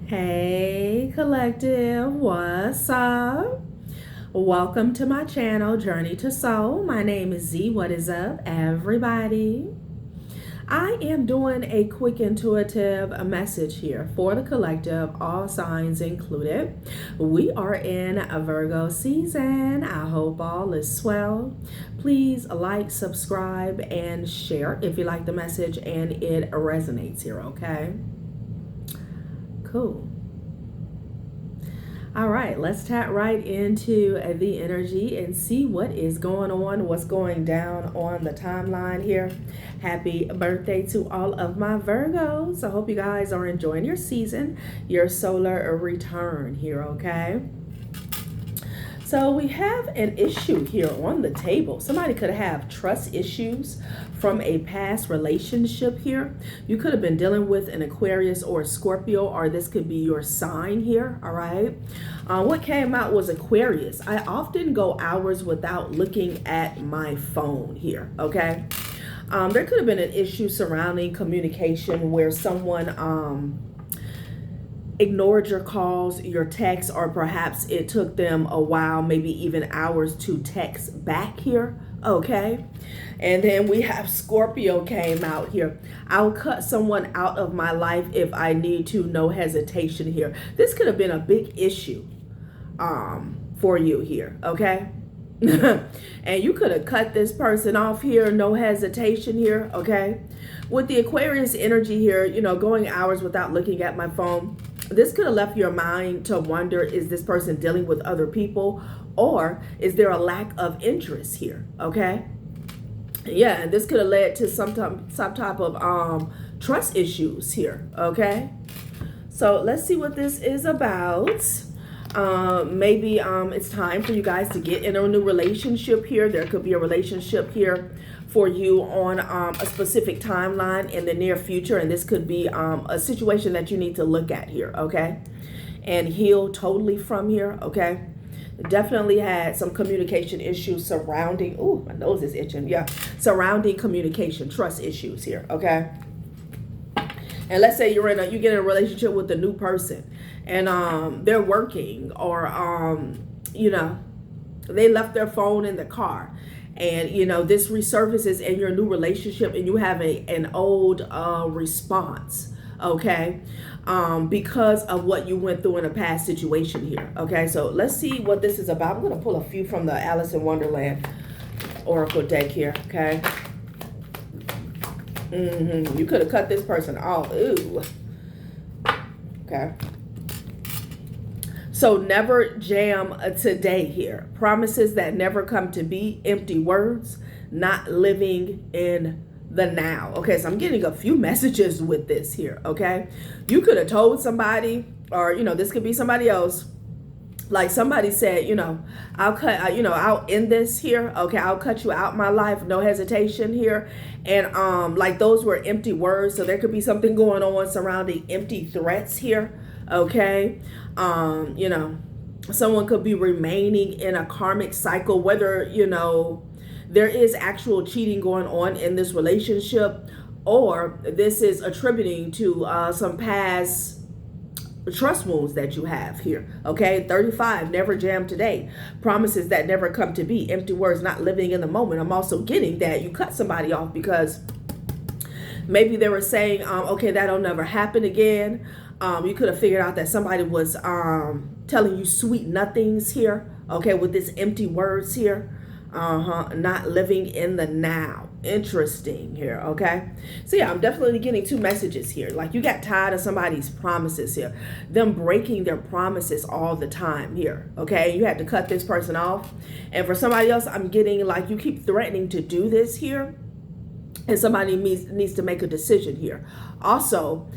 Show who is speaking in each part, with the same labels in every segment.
Speaker 1: Hey collective, what's up? Welcome to my channel, Journey to Soul. My name is Z. What is up, everybody? I am doing a quick intuitive message here for the collective, all signs included. We are in a Virgo season. I hope all is swell. Please like, subscribe, and share if you like the message and it resonates here, okay? Cool. All right, let's tap right into the energy and see what is going on, what's going down on the timeline here. Happy birthday to all of my Virgos. I hope you guys are enjoying your season, your solar return here, okay? So we have an issue here on the table. Somebody could have trust issues from a past relationship here. You could have been dealing with an Aquarius or a Scorpio, or this could be your sign here, all right? What came out was Aquarius. I often go hours without looking at my phone here, okay? There could have been an issue surrounding communication where someone ignored your calls, your texts, or perhaps it took them a while, maybe even hours to text back here, okay? And then we have Scorpio came out here. I'll cut someone out of my life if I need to, no hesitation here. This could have been a big issue for you here, okay? And you could have cut this person off here, no hesitation here, okay? With the Aquarius energy here, you know, going hours without looking at my phone, this could have left your mind to wonder, is this person dealing with other people, or is there a lack of interest here, okay? Yeah, and this could have led to some type of trust issues here, okay? So let's see what this is about. Maybe it's time for you guys to get in a new relationship here. There could be a relationship here for you on a specific timeline in the near future, and this could be a situation that you need to look at here, okay, and heal totally from here, okay. Definitely had some communication issues surrounding, ooh, my nose is itching, yeah, surrounding communication, trust issues here, okay. And let's say you get in a relationship with a new person, and they're working, or you know, they left their phone in the car, and you know this resurfaces in your new relationship, and you have an old response, okay, because of what you went through in a past situation here, okay. So let's see what this is about. I'm going to pull a few from the Alice in Wonderland Oracle deck here, okay. You could have cut this person off. Ooh. Okay. So never jam today here. Promises that never come to be, empty words, not living in the now. Okay, so I'm getting a few messages with this here, okay? You could have told somebody, or, you know, this could be somebody else. Like somebody said, you know, I'll end this here. Okay, I'll cut you out my life, no hesitation here. And like those were empty words. So there could be something going on surrounding empty threats here. Okay. You know, someone could be remaining in a karmic cycle, whether, you know, there is actual cheating going on in this relationship, or this is attributing to some past trust wounds that you have here, okay. 35, never jam today. Promises that never come to be, empty words, not living in the moment. I'm also getting that you cut somebody off because maybe they were saying, okay, that'll never happen again. You could have figured out that somebody was telling you sweet nothings here, okay, with this empty words here. Not living in the now. Interesting here, okay. So yeah, I'm definitely getting two messages here. Like you got tired of somebody's promises here, them breaking their promises all the time here, okay. You had to cut this person off. And for somebody else, I'm getting like you keep threatening to do this here, and somebody needs to make a decision here. Also,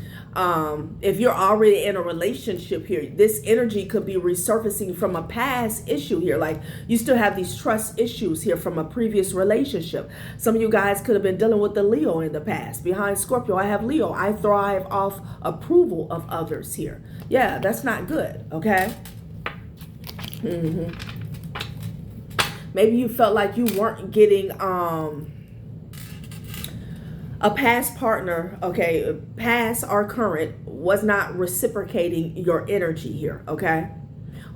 Speaker 1: if you're already in a relationship here, this energy could be resurfacing from a past issue here. Like you still have these trust issues here from a previous relationship. Some of you guys could have been dealing with the Leo in the past. Behind Scorpio, I have Leo. I thrive off approval of others here. Yeah, that's not good, okay? Maybe you felt like you weren't getting A past partner, okay, past or current, was not reciprocating your energy here, okay?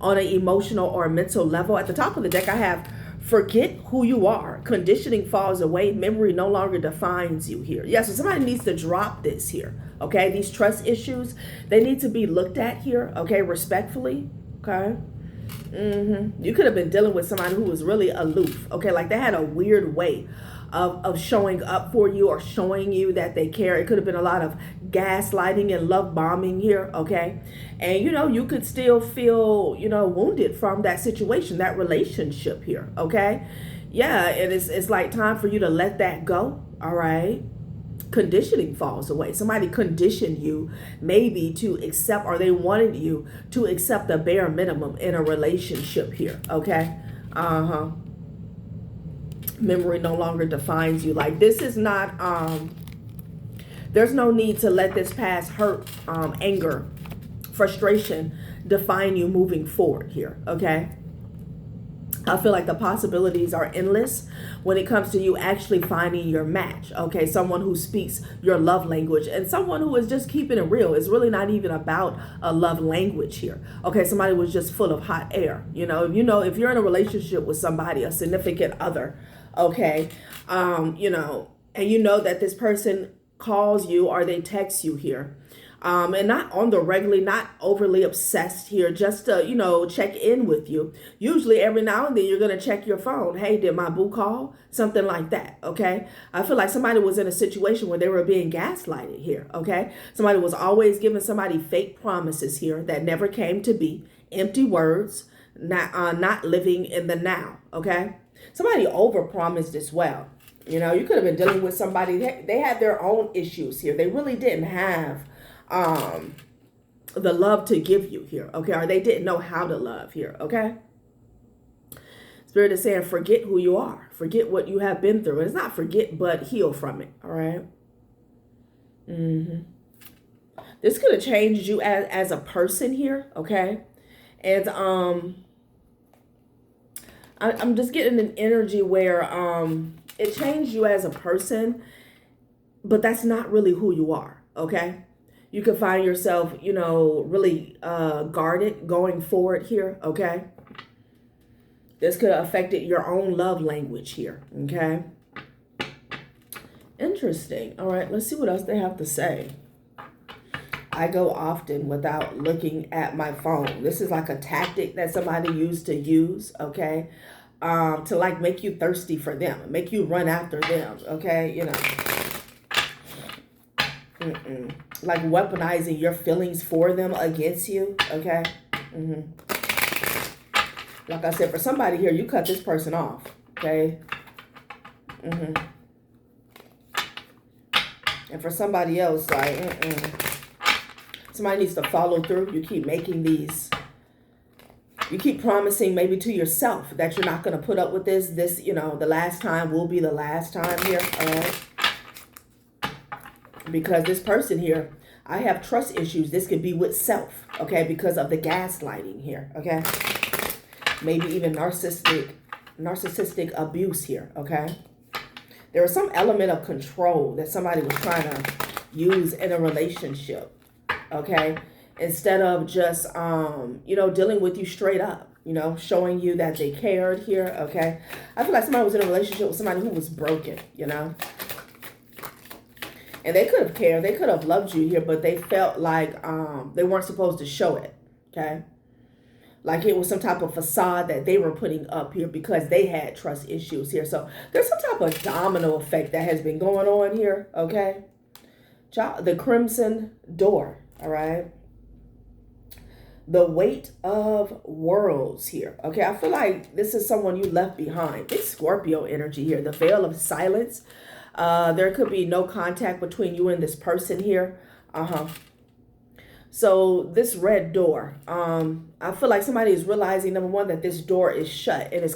Speaker 1: On an emotional or mental level. At the top of the deck, I have forget who you are. Conditioning falls away. Memory no longer defines you here. Yeah, so somebody needs to drop this here, okay? These trust issues, they need to be looked at here, okay, respectfully, okay? You could have been dealing with somebody who was really aloof, okay? Like they had a weird way of showing up for you or showing you that they care. It could have been a lot of gaslighting and love bombing here, okay? And, you know, you could still feel, you know, wounded from that situation, that relationship here, okay? Yeah, and it's like time for you to let that go, all right? Conditioning falls away. Somebody conditioned you maybe to accept, or they wanted you to accept the bare minimum in a relationship here, okay? Memory no longer defines you. Like this is not, there's no need to let this past hurt, anger, frustration define you moving forward here, okay? I feel like the possibilities are endless when it comes to you actually finding your match, okay? Someone who speaks your love language and someone who is just keeping it real. It's really not even about a love language here, okay? Somebody was just full of hot air, you know? If you're in a relationship with somebody, a significant other, okay, you know, and you know that this person calls you or they text you here, and not on the regularly, not overly obsessed here, just to, you know, check in with you. Usually every now and then you're going to check your phone. Hey, did my boo call? Something like that, okay? I feel like somebody was in a situation where they were being gaslighted here, okay? Somebody was always giving somebody fake promises here that never came to be, empty words, not living in the now, okay? Somebody overpromised as well. You know, you could have been dealing with somebody, they had their own issues here. They really didn't have the love to give you here, okay? Or they didn't know how to love here, okay? Spirit is saying, forget who you are. Forget what you have been through. And it's not forget, but heal from it, all right? This could have changed you as a person here, okay? And I'm just getting an energy where it changed you as a person, but that's not really who you are, okay? You could find yourself, you know, really guarded going forward here, okay? This could have affected your own love language here, okay? Interesting. All right, let's see what else they have to say. I go often without looking at my phone. This is like a tactic that somebody used to use, okay? To like make you thirsty for them, make you run after them, okay? You know. Like weaponizing your feelings for them against you, okay? Like I said, for somebody here, you cut this person off, okay? And for somebody else, like, somebody needs to follow through. You keep making these, you keep promising maybe to yourself that you're not going to put up with this, you know, the last time will be the last time here, all right? Because this person here, I have trust issues. This could be with self, okay? Because of the gaslighting here, okay? Maybe even narcissistic abuse here, okay? There was some element of control that somebody was trying to use in a relationship, okay? Instead of just, you know, dealing with you straight up, you know, showing you that they cared here, okay? I feel like somebody was in a relationship with somebody who was broken, you know? And they could have cared. They could have loved you here, but they felt like they weren't supposed to show it, okay? Like it was some type of facade that they were putting up here because they had trust issues here. So there's some type of domino effect that has been going on here, okay? The Crimson Door, all right? The Weight of Worlds here, okay? I feel like this is someone you left behind. It's Scorpio energy here. The Veil of Silence. There could be no contact between you and this person here. So this red door, I feel like somebody is realizing, number one, that this door is shut and it's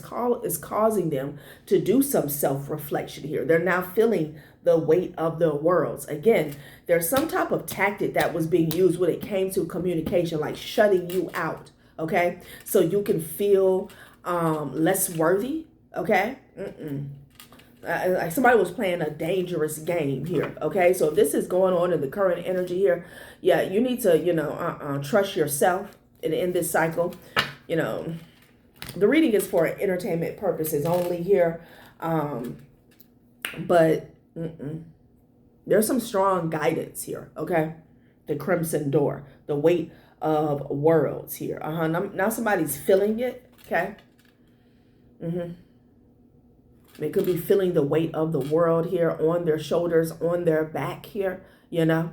Speaker 1: causing them to do some self-reflection here. They're now feeling the weight of the worlds. Again, there's some type of tactic that was being used when it came to communication, like shutting you out, okay? So you can feel less worthy, okay? like somebody was playing a dangerous game here. Okay, so if this is going on in the current energy here, yeah, you need to, you know, trust yourself in this cycle. You know, the reading is for entertainment purposes only here, but there's some strong guidance here. Okay, the Crimson Door, the weight of worlds here. Now somebody's feeling it. Okay. They could be feeling the weight of the world here on their shoulders, on their back here, you know.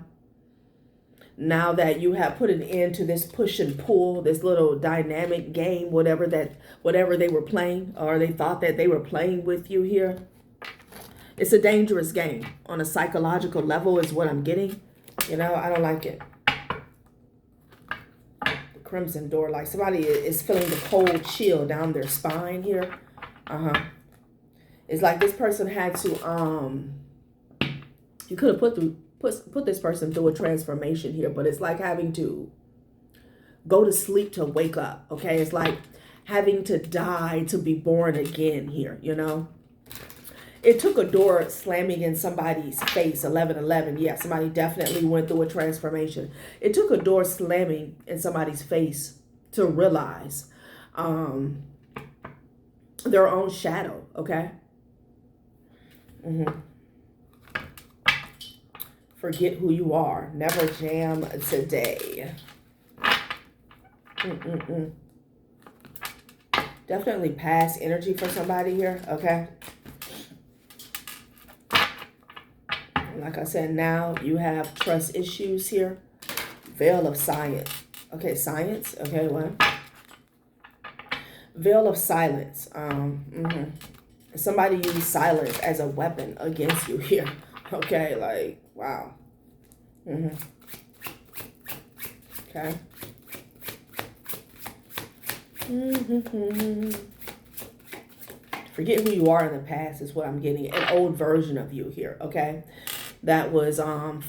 Speaker 1: Now that you have put an end to this push and pull, this little dynamic game, whatever they were playing, or they thought that they were playing with you here. It's a dangerous game on a psychological level is what I'm getting. You know, I don't like it. The Crimson Door, like somebody is feeling the cold chill down their spine here. It's like this person had to, you could have put this person through a transformation here, but it's like having to go to sleep to wake up, okay? It's like having to die to be born again here, you know? It took a door slamming in somebody's face, 1111. Yeah, somebody definitely went through a transformation. It took a door slamming in somebody's face to realize their own shadow, okay? Forget who you are. Never jam today. Definitely past energy for somebody here, okay? Like I said, now you have trust issues here. Veil of science. Okay, science. Okay, what? Veil of silence. Somebody used silence as a weapon against you here. Okay, like, wow. Okay. Forget who you are in the past is what I'm getting. An old version of you here, okay? That was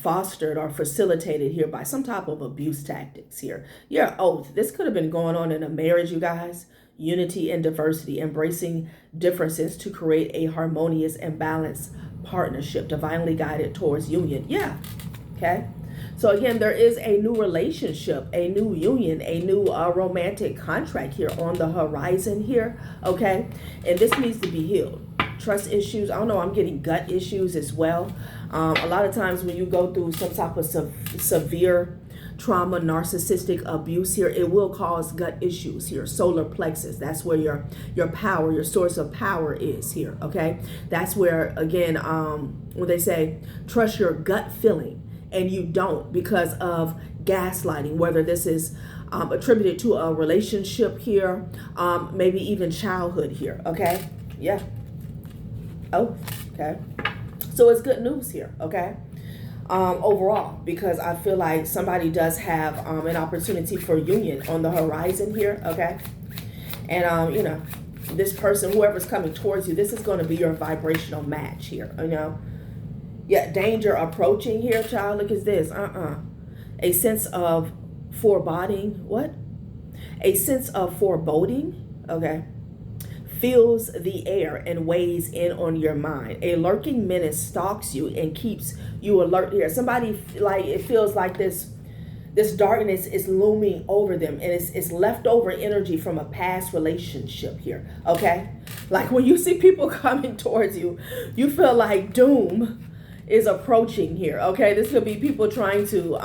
Speaker 1: fostered or facilitated here by some type of abuse tactics here. Your oath. This could have been going on in a marriage, you guys. Unity and diversity, embracing differences to create a harmonious and balanced partnership, divinely guided towards union. Yeah. Okay. So again, there is a new relationship, a new union, a new romantic contract here on the horizon here. Okay. And this needs to be healed. Trust issues. I don't know. I'm getting gut issues as well. A lot of times when you go through some type of severe trauma, narcissistic abuse here, it will cause gut issues here. Solar plexus, that's where your power, your source of power is here, okay? That's where, again, when they say trust your gut feeling, and you don't because of gaslighting, whether this is attributed to a relationship here, maybe even childhood here, okay? Yeah. Oh, okay. So it's good news here, okay? Overall, because I feel like somebody does have an opportunity for union on the horizon here, okay? And, you know, this person, whoever's coming towards you, this is going to be your vibrational match here, you know? Yeah, danger approaching here, child. Look at this. A sense of foreboding. What? A sense of foreboding, okay? Fills the air and weighs in on your mind. A lurking menace stalks you and keeps you alert here. Somebody, like, it feels like this darkness is looming over them, and it's leftover energy from a past relationship here, okay? Like when you see people coming towards you, you feel like doom is approaching here, okay? This could be people trying to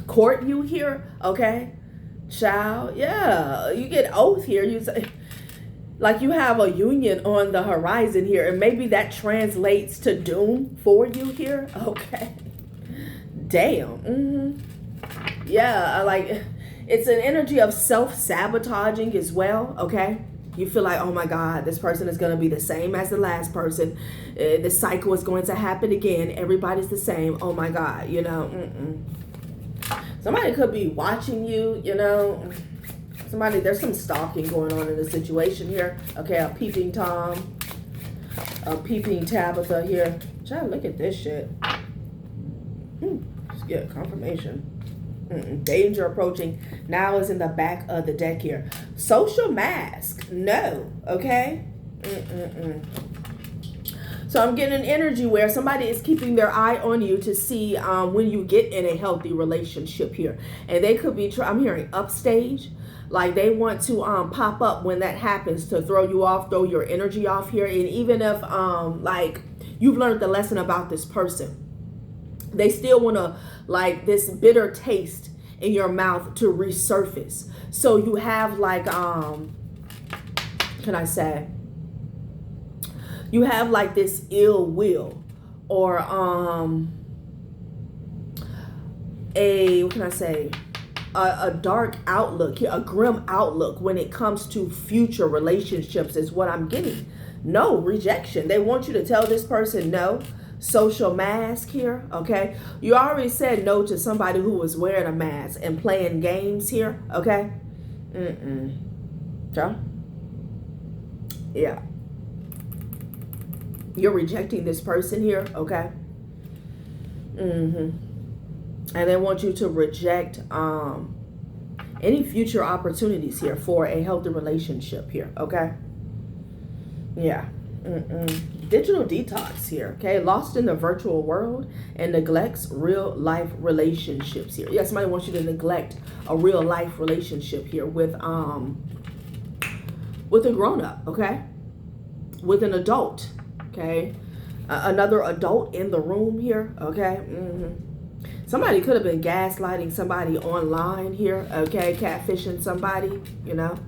Speaker 1: court you here, okay? Child, yeah, you get oath here. You say, like, you have a union on the horizon here, and maybe that translates to doom for you here. Okay, damn. Yeah, like, it's an energy of self-sabotaging as well. Okay, you feel like, oh my God, this person is going to be the same as the last person. This cycle is going to happen again. Everybody's the same. Oh my God, you know. Somebody could be watching you, you know. There's some stalking going on in the situation here. Okay, a peeping Tom, a peeping Tabitha here. Try to look at this shit. Just get confirmation. Danger approaching. Now is in the back of the deck here. Social mask. No. Okay. So I'm getting an energy where somebody is keeping their eye on you to see when you get in a healthy relationship here. And they could be, I'm hearing upstage. Like they want to pop up when that happens to throw you off, throw your energy off here. And even if like you've learned the lesson about this person, they still want to, like, this bitter taste in your mouth to resurface. So you have like, can I say, you have like this ill will or what can I say? A dark outlook, a grim outlook when it comes to future relationships is what I'm getting. No, rejection. They want you to tell this person no. Social mask here, okay? You already said no to somebody who was wearing a mask and playing games here, okay? So, yeah. You're rejecting this person here, okay? And they want you to reject any future opportunities here for a healthy relationship here, okay? Yeah. Digital detox here, okay? Lost in the virtual world and neglects real life relationships here. Yeah, somebody wants you to neglect a real life relationship here with a grown up, okay? With an adult, okay? Another adult in the room here, okay? Somebody could have been gaslighting somebody online here, okay? Catfishing somebody, you know?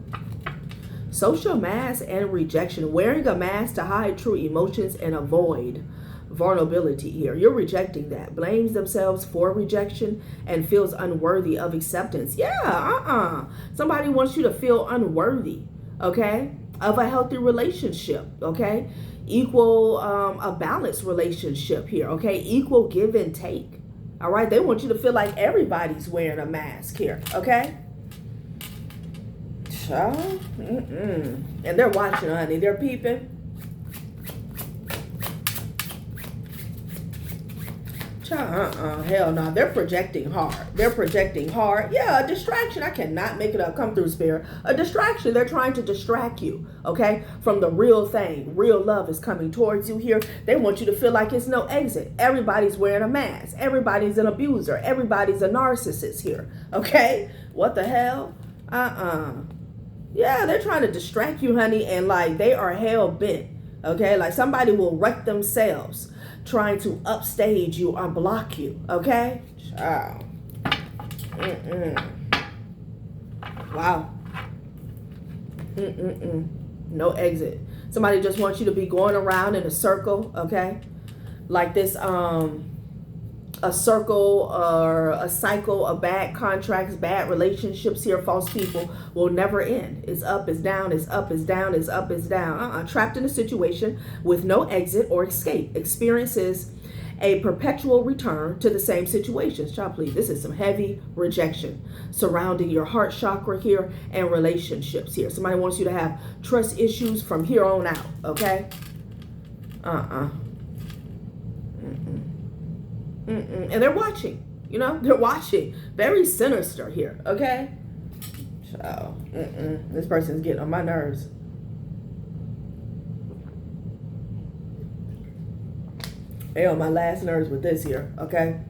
Speaker 1: Social mask and rejection. Wearing a mask to hide true emotions and avoid vulnerability here. You're rejecting that. Blames themselves for rejection and feels unworthy of acceptance. Yeah, Somebody wants you to feel unworthy, okay, of a healthy relationship, okay? Equal, a balanced relationship here, okay? Equal give and take, all right? They want you to feel like everybody's wearing a mask here, okay? And they're watching, honey. They're peeping. Hell no. They're projecting hard. They're projecting hard. Yeah, a distraction. I cannot make it up. Come through, Spirit. A distraction. They're trying to distract you, okay, from the real thing. Real love is coming towards you here. They want you to feel like it's no exit. Everybody's wearing a mask. Everybody's an abuser. Everybody's a narcissist here, okay? What the hell? Yeah, they're trying to distract you, honey, and like they are hell bent, okay? Like somebody will wreck themselves trying to upstage you or block you, okay? Child. Wow. No exit. Somebody just wants you to be going around in a circle, okay? Like this, a circle or a cycle of bad contracts, bad relationships here. False people will never end. It's up, it's down, it's up, it's down, it's up, it's down. Trapped in a situation with no exit or escape. Experiences a perpetual return to the same situations. Child, please, this is some heavy rejection surrounding your heart chakra here and relationships here. Somebody wants you to have trust issues from here on out, okay? And they're watching, you know, they're watching. Very sinister here, okay? So, this person's getting on my nerves. They're on my last nerves with this here, okay?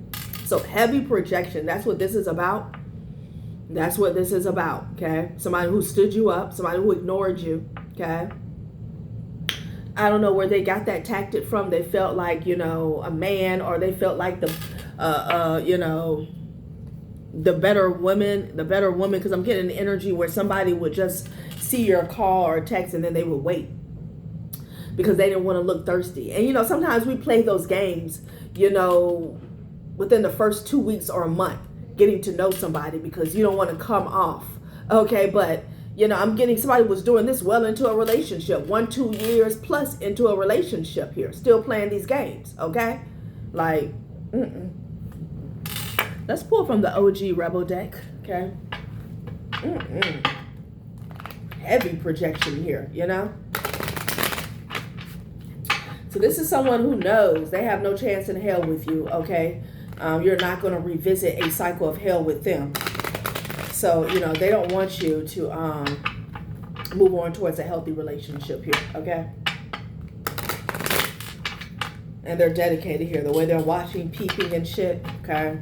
Speaker 1: So, heavy projection. That's what this is about. That's what this is about, okay? Somebody who stood you up, somebody who ignored you, okay? I don't know where they got that tactic from. They felt like, you know, a man, or they felt like the, you know, the better woman, because I'm getting an energy where somebody would just see your call or text and then they would wait because they didn't want to look thirsty. And, you know, sometimes we play those games, you know, within the first 2 weeks or a month, getting to know somebody because you don't want to come off, okay, but you know, I'm getting somebody was doing this well into a relationship, 1-2 years plus into a relationship here, still playing these games, okay? Like, let's pull from the OG Rebel deck, okay? Heavy projection here, you know? So this is someone who knows they have no chance in hell with you, okay? You're not going to revisit a cycle of hell with them. So, you know, they don't want you to move on towards a healthy relationship here, okay? And they're dedicated here. The way they're watching, peeping and shit, okay?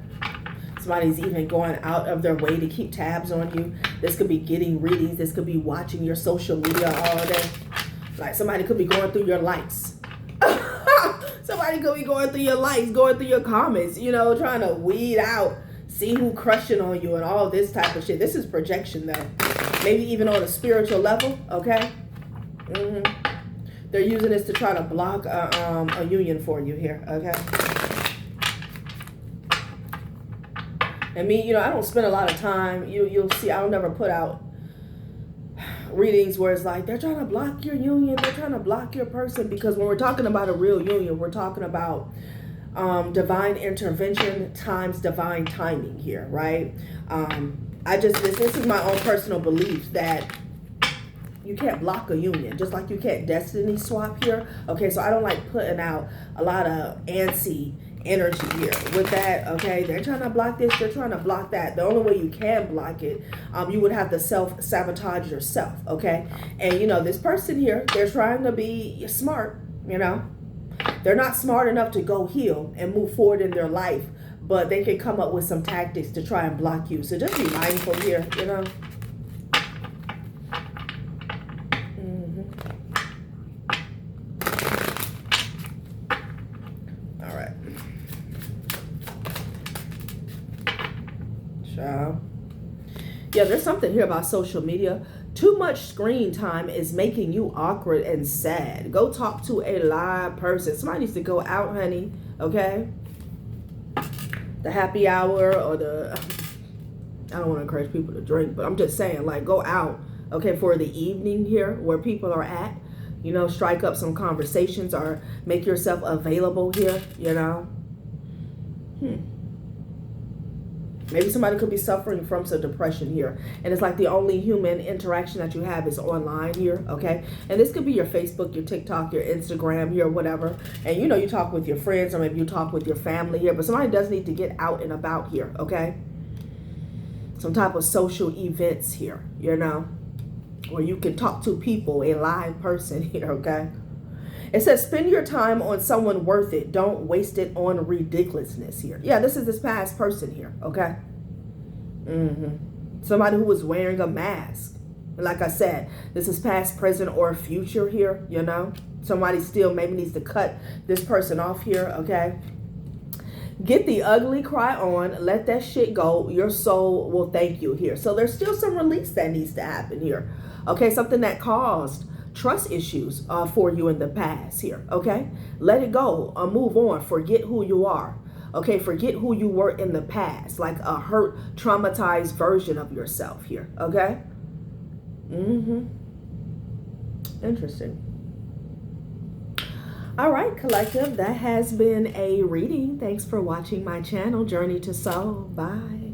Speaker 1: Somebody's even going out of their way to keep tabs on you. This could be getting readings. This could be watching your social media all day. Like somebody could be going through your likes. Somebody could be going through your likes, going through your comments, you know, trying to weed out, see who crushing on you and all this type of shit. This is projection though. Maybe even on a spiritual level, okay? They're using this to try to block a union for you here, okay? And me, you know, I don't spend a lot of time. You'll see, I don't never put out readings where it's like they're trying to block your union, they're trying to block your person, because when we're talking about a real union, we're talking about divine intervention times divine timing here, right? This is my own personal belief that you can't block a union, just like you can't destiny swap here. Okay, so I don't like putting out a lot of antsy energy here with that. Okay, they're trying to block this, they're trying to block that. The only way you can block it, you would have to self-sabotage yourself. Okay, and you know, this person here, they're trying to be smart, you know. They're not smart enough to go heal and move forward in their life, but they can come up with some tactics to try and block you. So just be mindful here, you know. All right. Ciao. Yeah, there's something here about social media. Too much screen time is making you awkward and sad. Go talk to a live person. Somebody needs to go out, honey, okay? The happy hour or the... I don't want to encourage people to drink, but I'm just saying, like, go out, okay, for the evening here where people are at. You know, strike up some conversations or make yourself available here, you know? Maybe somebody could be suffering from some depression here. And it's like the only human interaction that you have is online here, okay? And this could be your Facebook, your TikTok, your Instagram here, whatever. And you know, you talk with your friends or maybe you talk with your family here. But somebody does need to get out and about here, okay? Some type of social events here, you know? Where you can talk to people, a live person here, okay? It says, spend your time on someone worth it. Don't waste it on ridiculousness here. Yeah, this is this past person here, okay? Somebody who was wearing a mask. Like I said, this is past, present, or future here, you know? Somebody still maybe needs to cut this person off here, okay? Get the ugly cry on. Let that shit go. Your soul will thank you here. So there's still some release that needs to happen here. Okay, something that caused trust issues for you in the past here, okay? Let it go, move on, forget who you are, okay? Forget who you were in the past, like a hurt, traumatized version of yourself here, okay? Interesting. All right, collective, that has been a reading. Thanks for watching my channel, Journey to Soul. Bye.